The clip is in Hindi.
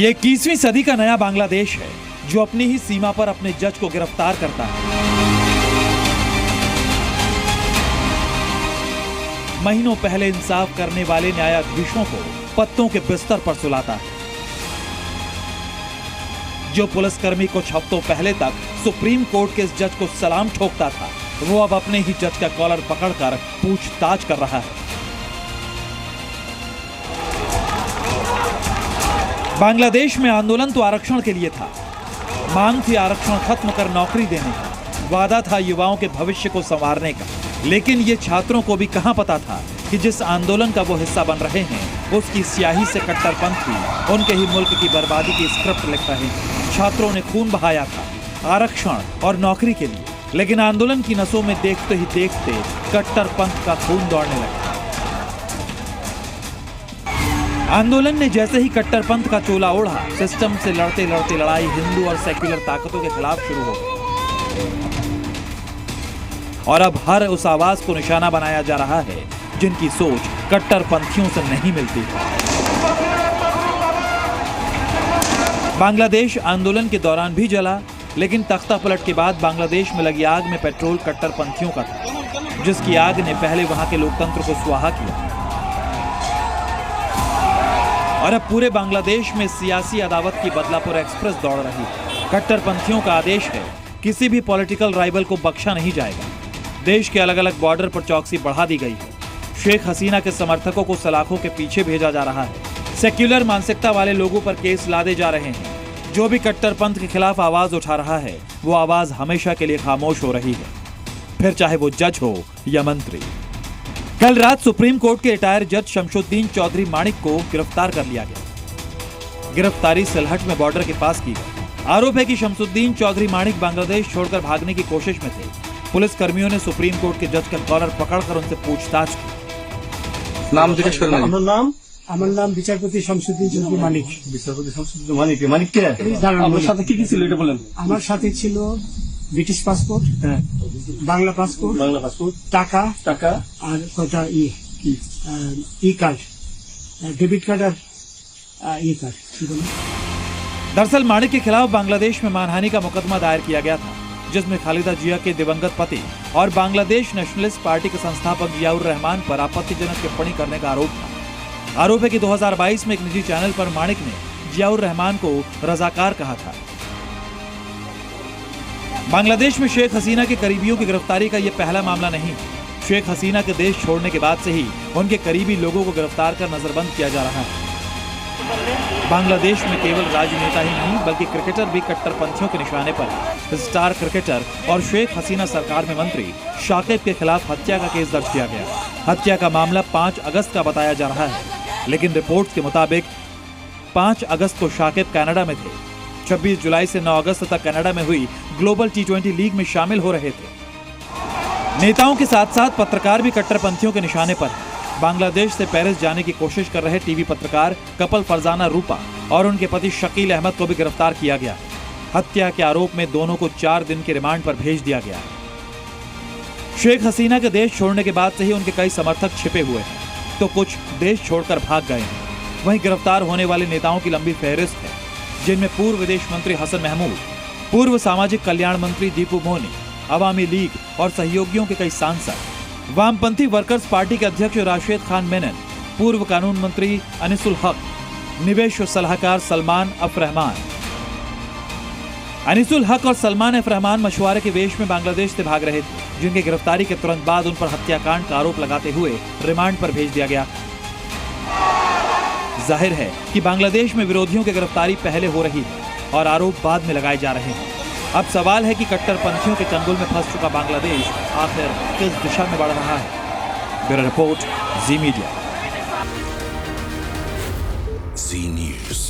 ये 21वीं सदी का नया बांग्लादेश है जो अपनी ही सीमा पर अपने जज को गिरफ्तार करता है। महीनों पहले इंसाफ करने वाले न्यायाधीशों को पत्तों के बिस्तर पर सुलाता है। जो पुलिसकर्मी कुछ हफ्तों पहले तक सुप्रीम कोर्ट के इस जज को सलाम ठोकता था, वो अब अपने ही जज का कॉलर पकड़कर पूछताछ कर रहा है। बांग्लादेश में आंदोलन तो आरक्षण के लिए था। मांग थी आरक्षण खत्म कर नौकरी देने का, वादा था युवाओं के भविष्य को संवारने का। लेकिन ये छात्रों को भी कहां पता था कि जिस आंदोलन का वो हिस्सा बन रहे हैं उसकी स्याही से कट्टरपंथी उनके ही मुल्क की बर्बादी की स्क्रिप्ट लिख रहे हैं। छात्रों ने खून बहाया था आरक्षण और नौकरी के लिए, लेकिन आंदोलन की नसों में देखते ही देखते कट्टरपंथ का खून दौड़ने लगा। आंदोलन ने जैसे ही कट्टरपंथ का चोला ओढ़ा, सिस्टम से लड़ते लड़ते लड़ाई हिंदू और सेक्युलर ताकतों के खिलाफ शुरू हो गई। और अब हर उस आवाज को निशाना बनाया जा रहा है जिनकी सोच कट्टरपंथियों से नहीं मिलती। बांग्लादेश आंदोलन के दौरान भी जला, लेकिन तख्ता पलट के बाद बांग्लादेश में लगी आग में पेट्रोल कट्टरपंथियों का था, जिसकी आग ने पहले वहां के लोकतंत्र को स्वाहा किया। और अब पूरे बांग्लादेश में सियासी अदावत की बदलापुर एक्सप्रेस दौड़ रही है। कट्टरपंथियों का आदेश है, किसी भी पॉलिटिकल राइवल को बख्शा नहीं जाएगा। देश के अलग अलग बॉर्डर पर चौकसी बढ़ा दी गई है। शेख हसीना के समर्थकों को सलाखों के पीछे भेजा जा रहा है। सेक्युलर मानसिकता वाले लोगों पर केस लादे जा रहे हैं। जो भी कट्टरपंथ के खिलाफ आवाज उठा रहा है, वो आवाज हमेशा के लिए खामोश हो रही है, फिर चाहे वो जज हो या मंत्री। कल रात सुप्रीम कोर्ट के रिटायर जज शमशुद्दीन चौधरी माणिक को गिरफ्तार कर लिया गया। गिरफ्तारी सिलहट में बॉर्डर के पास की गई। आरोप है कि शमशुद्दीन चौधरी माणिक बांग्लादेश छोड़कर भागने की कोशिश में थे। पुलिस कर्मियों ने सुप्रीम कोर्ट के जज का कॉलर पकड़कर उनसे पूछताछ की। नाम जिज्ञेस करना है। আমার নাম বিচারপতি শামসুদ্দিন চৌধুরী মানিক। বিচারপতি শামসুদ্দিন মানিক। মানিক কে? আমার সাথে কি কি ছিল এটা বলেন। আমার সাথে ছিল ব্রিটিশ পাসপোর্ট, বাংলা পাসপোর্ট, টাকা আর কটা ই কার্ড, डेबिट कार्ड और ये कार्ड। दरअसल माणिक के खिलाफ बांग्लादेश में मानहानि का मुकदमा दायर किया गया था, जिसमें खालिदा जिया के दिवंगत पति और बांग्लादेश नेशनलिस्ट पार्टी के संस्थापक जियाउर रहमान पर आपत्तिजनक टिप्पणी करने का आरोप था। आरोप है कि 2022 में एक निजी चैनल पर माणिक ने जियाउर रहमान को रजाकार कहा था। बांग्लादेश में शेख हसीना के करीबियों की गिरफ्तारी का यह पहला मामला नहीं। शेख हसीना के देश छोड़ने के बाद से ही उनके करीबी लोगों को गिरफ्तार कर नजरबंद किया जा रहा है। बांग्लादेश में केवल राजनेता ही नहीं बल्कि क्रिकेटर भी कट्टरपंथियों के निशाने पर है। स्टार क्रिकेटर और शेख हसीना सरकार में मंत्री शाकिब के खिलाफ हत्या का केस दर्ज किया गया। हत्या का मामला 5 अगस्त का बताया जा रहा है, लेकिन रिपोर्ट्स के मुताबिक 5 अगस्त को शाकिब कनाडा में थे। 26 जुलाई से 9 अगस्त तक कनाडा में हुई ग्लोबल T20 लीग में शामिल हो रहे थे। नेताओं के साथ साथ पत्रकार भी कट्टरपंथियों के निशाने पर है। बांग्लादेश से पेरिस जाने की कोशिश कर रहे टीवी पत्रकार कपल फरजाना रूपा और उनके पति शकील अहमद को भी गिरफ्तार किया गया। हत्या के आरोप में दोनों को 4 दिन के रिमांड पर भेज दिया गया। शेख हसीना के देश छोड़ने के बाद से ही उनके कई समर्थक छिपे हुए हैं, तो कुछ देश छोड़कर भाग गए हैं। वहीं गिरफ्तार होने वाले नेताओं की लंबी फहरिस्त है, जिनमें पूर्व विदेश मंत्री हसन महमूद, पूर्व सामाजिक कल्याण मंत्री दीपू मोनी, अवामी लीग और सहयोगियों के कई सांसद, वामपंथी वर्कर्स पार्टी के अध्यक्ष राशिद खान मेनन, पूर्व कानून मंत्री अनिसुल हक, निवेश सलाहकार सलमान अफ रहमान। अनिसुल हक और सलमान अफ रहमान मशुआरे के वेश में बांग्लादेश से भाग रहे थे, जिनकी गिरफ्तारी के तुरंत बाद उन पर हत्याकांड का आरोप लगाते हुए रिमांड पर भेज दिया गया। जाहिर है कि बांग्लादेश में विरोधियों की गिरफ्तारी पहले हो रही है और आरोप बाद में लगाए जा रहे हैं। अब सवाल है कि कट्टरपंथियों के चंगुल में फंस चुका बांग्लादेश आखिर किस दिशा में बढ़ रहा है। ब्यूरो रिपोर्ट, जी मीडिया। जी न्यूज़।